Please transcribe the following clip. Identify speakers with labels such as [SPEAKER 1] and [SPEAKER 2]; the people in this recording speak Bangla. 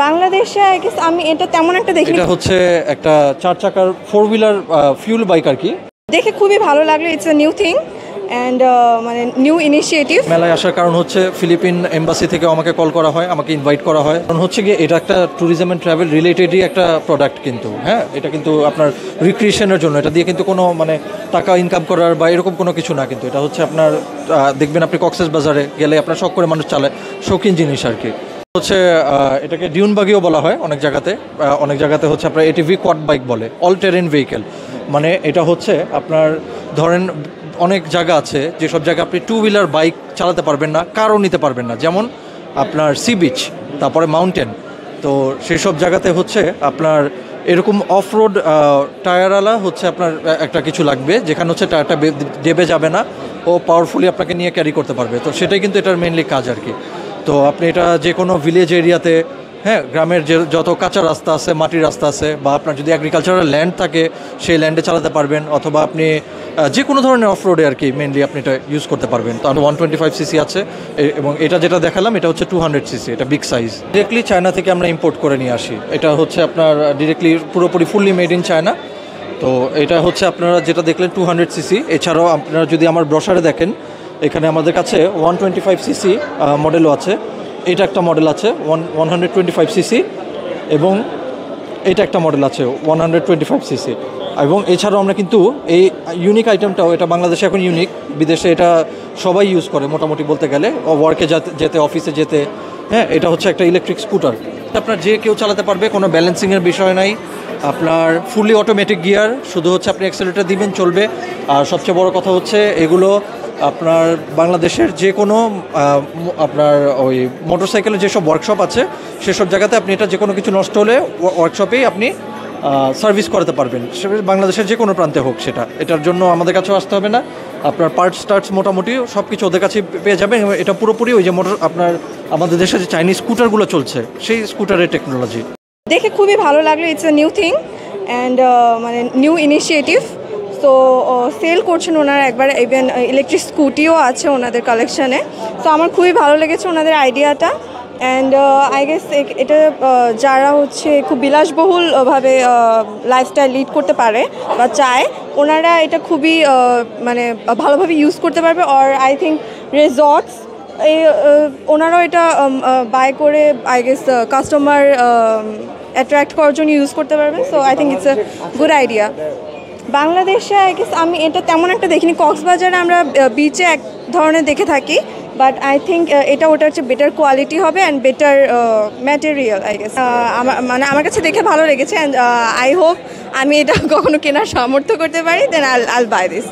[SPEAKER 1] বাংলাদেশে আই গেস আমি এটা তেমন একটা দেখিনি।
[SPEAKER 2] এটা হচ্ছে একটা 4 চাকার 4 হুইলার ফিউল বাইক আর কি।
[SPEAKER 1] দেখে খুবই ভালো লাগলো। It's a new thing and মানে নিউ ইনিশিয়েটিভ।
[SPEAKER 2] মেলায় আসার কারণ হচ্ছে ফিলিপিন এম্বাসি থেকে আমাকে কল করা হয়, আমাকে ইনভাইট করা হয়। কারণ হচ্ছে গিয়ে এটা একটা ট্যুরিজম অ্যান্ড ট্রাভেল রিলেটেডই একটা প্রোডাক্ট কিন্তু, হ্যাঁ, এটা কিন্তু আপনার রিক্রিয়েশনের জন্য, এটা দিয়ে কিন্তু কোনো মানে টাকা ইনকাম করার বা এরকম কোনো কিছু না, কিন্তু এটা হচ্ছে আপনার দেখবেন আপনি কক্সেস বাজারে গেলে আপনার শখ করে মানুষ চালায়, শৌখিন জিনিস আর কি। হচ্ছে এটাকে ডিউন বাগিও বলা হয় অনেক জায়গাতে হচ্ছে আপনার এটিভি কোয়াড বাইক বলে, অল টেরেন ভেহিকেল। মানে এটা হচ্ছে আপনার ধরেন অনেক জায়গা আছে যেসব জায়গায় আপনি 2 হুইলার বাইক চালাতে পারবেন না, কারও নিতে পারবেন না, যেমন আপনার সি বিচ, তারপরে মাউন্টেন। তো সেই সব জায়গাতে হচ্ছে আপনার এরকম অফ রোড টায়ারওয়ালা হচ্ছে আপনার একটা কিছু লাগবে, যেখানে হচ্ছে টায়ারটা দেবে যাবে না, ও পাওয়ারফুলি আপনাকে নিয়ে ক্যারি করতে পারবে। তো সেটাই কিন্তু এটার মেনলি কাজ আর কি। তো আপনি এটা যে কোনো ভিলেজ এরিয়াতে, হ্যাঁ, গ্রামের যে যত কাঁচা রাস্তা আছে, মাটির রাস্তা আছে, বা আপনার যদি এগ্রিকালচারাল ল্যান্ড থাকে সেই ল্যান্ডে চালাতে পারবেন, অথবা আপনি যে কোনো ধরনের অফ রোডে আর কি মেনলি আপনি এটা ইউজ করতে পারবেন। তো 125 সিসি আছে, এবং এটা যেটা দেখালাম এটা হচ্ছে 200 সিসি, এটা বিগ সাইজ। ডিরেক্টলি চায়না থেকে আমরা ইম্পোর্ট করে নিয়ে আসি। এটা হচ্ছে আপনার ডিরেক্টলি পুরোপুরি ফুললি মেড ইন চায়না। তো এটা হচ্ছে আপনারা যেটা দেখলেন 200 সিসি। এছাড়াও আপনারা যদি আমার ব্রোশারে দেখেন, এখানে আমাদের কাছে 125 সিসি মডেলও আছে। এটা একটা মডেল আছে 125 সিসি, এবং এটা একটা মডেল আছে 125 সিসি। এবং এছাড়াও আমরা কিন্তু এই ইউনিক আইটেমটাও, এটা বাংলাদেশে এখন ইউনিক, বিদেশে এটা সবাই ইউজ করে মোটামুটি বলতে গেলে, ওয়ার্কে যেতে, অফিসে যেতে। হ্যাঁ, এটা হচ্ছে একটা ইলেকট্রিক স্কুটার, আপনার যে কেউ চালাতে পারবে, কোনো ব্যালেন্সিংয়ের বিষয় নাই। আপনার ফুললি অটোমেটিক গিয়ার, শুধু হচ্ছে আপনি অ্যাক্সেলেরেটর দিবেন, চলবে। আর সবচেয়ে বড় কথা হচ্ছে এগুলো আপনার বাংলাদেশের যে কোনো আপনার ওই মোটরসাইকেলের যেসব ওয়ার্কশপ আছে সেসব জায়গাতে আপনি এটা যে কোনো কিছু নষ্ট হলে ওয়ার্কশপেই আপনি সার্ভিস করাতে পারবেন, সেটা বাংলাদেশের যে কোনো প্রান্তে হোক। এটার জন্য আমাদের কাছেও আসতে হবে না, আপনার পার্টস মোটামুটি সব কিছু ওদের কাছে পেয়ে যাবেন। এটা পুরোপুরি ওই যে আপনার আমাদের দেশে যে চাইনিজ স্কুটারগুলো চলছে সেই স্কুটারের টেকনোলজি।
[SPEAKER 1] দেখে খুবই ভালো লাগলো। It's a new thing and মানে নিউ ইনিশিয়েটিভ। সো সেল করছেন ওনারা একবার, ইভেন ইলেকট্রিক স্কুটিও আছে ওনাদের কালেকশানে। সো আমার খুবই ভালো লেগেছে ওনাদের আইডিয়াটা। অ্যান্ড আই গেস এটা যারা হচ্ছে খুব বিলাসবহুলভাবে লাইফস্টাইল লিড করতে পারে বা চায়, ওনারা এটা খুবই মানে ভালোভাবে ইউজ করতে পারবে। অর আই থিঙ্ক রিসর্টস এই ওনারাও এটা বাই করে আই গেস কাস্টমার অ্যাট্রাক্ট করার জন্য ইউজ করতে পারবেন। So I think it's a good idea. বাংলাদেশে আই গেস আমি এটা তেমন একটা দেখিনি। কক্সবাজারে আমরা বিচে এক ধরনের দেখে থাকি, বাট আই থিঙ্ক এটা ওটার চেয়ে বেটার কোয়ালিটি হবে and better material I guess. আমার কাছে দেখে ভালো লেগেছে, অ্যান্ড আই হোপ আমি এটা কখনো কেনার সামর্থ্য করতে পারি, দেন আইল বাই দিস।